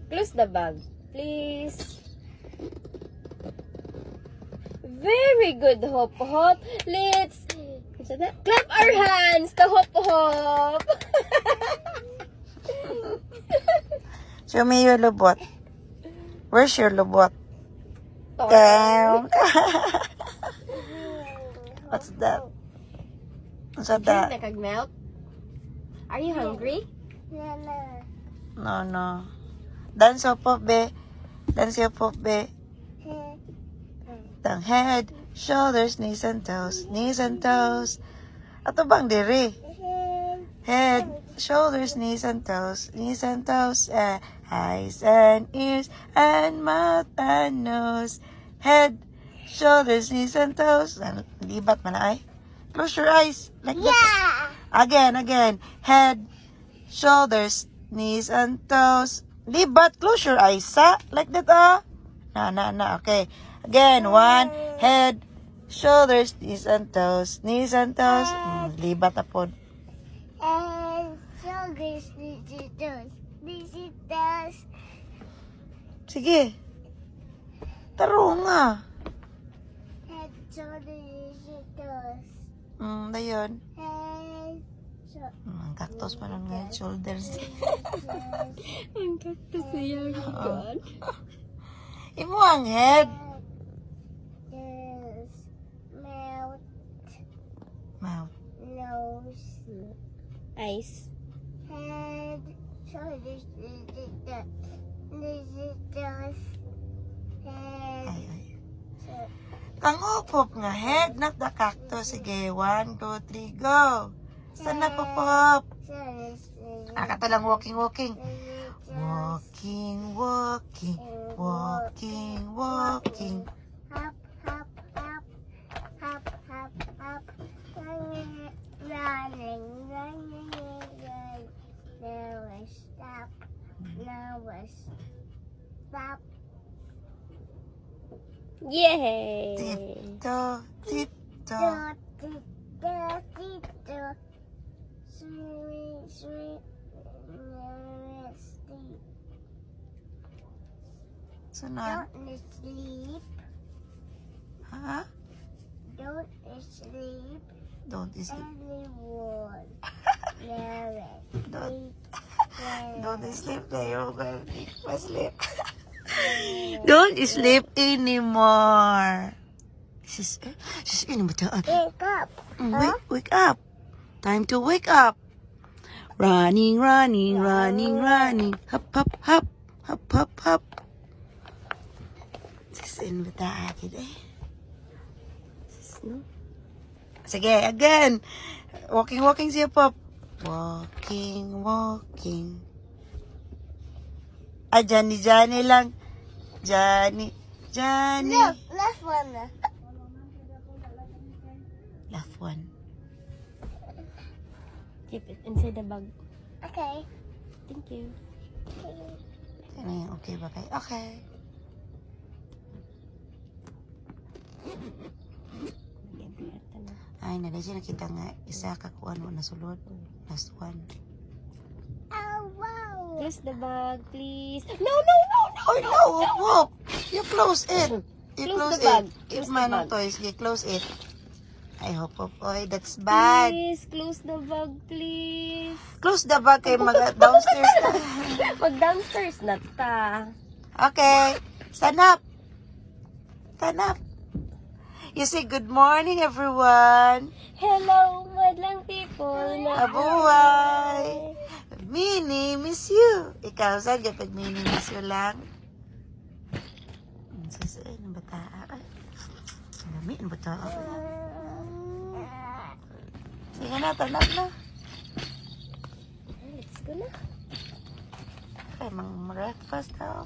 Close the bag, please. Very good, Hop Hop. Let's clap our hands to Hop Hop. Show me your lubot. Where's your lubot? Oh. Damn. What's that? What's that? Nakag-melt? Are you hungry? No. Dance your pop, be. Dance your pop, be. Tang head, shoulders, knees and toes. Knees and toes. Ato bang diri? Head, shoulders, knees and toes. Knees and toes. Eyes and ears and mouth and nose. Head, shoulders, knees and toes. Libat man ay. Close your eyes. Like that. Again. Head, shoulders, knees and toes. Libat. Close your eyes, ha? Like that, Na. Okay. Again. One. Head, shoulders, knees and toes. Knees and toes. Libat na po. Shoulders, knees and toes. Knees and toes. Sige. Taro nga. Head, shoulders, knees and toes. Dayon. Head, Ang cactus pa nun ngayon. Shoulders. Ang cactus na yan. God. Imo ang head. shoulders, mouth, Mouth. nose, Eyes. head, shoulders, knees and toes. Knees and toes. Head, Ay. Kang upop nga head, not the cactus. Sige, 1, 2, 3, go. Saan na pupop? shoulders, knees Kato lang walking. and toes. Walking. Hop, hop, hop, hop, hop, hop. Running. Now I stop. Stop. Yay! Tiptoe. Sweet. Sunod. Don't sleep. Ha? Don't sleep. Don't sleep. Anyone. Never Don't, sleep. don't sleep na yung sleep. Don't sleep anymore. Sis, ini betul. Wake up. Wake up. Time to wake up. Running. Hop. Sis, ini betul akhir Sige, again. Walking siya, Pop. Walking. Johnny lang. Johnny. Look, left one. Left one. Keep it inside the bag. Okay. Thank you. Ano yung okay ba kayo? Okay. Ay, nagay nakita nga isa kakuan mo na sulod. Last one. Oh, wow. Close the bag, please. No! Oh, no, whoop. You close it. You Close close the bag. it. Close If the manong bag. toys, you close it. I hope, oy, that's bad. Please, close the bag, please. Close the bag kay mag-downstairs na. Mag-downstairs na ta. Okay. Stand up. You say good morning, everyone. Hello, madlang people. Abuhay. Minnie, miss you. Ikaw, saan kapag Minnie, miss you lang? Sasay, ng bataa. Lami, ng bataa. Sige na, tanap na. Let's go na. Okay, mag-breakfast na.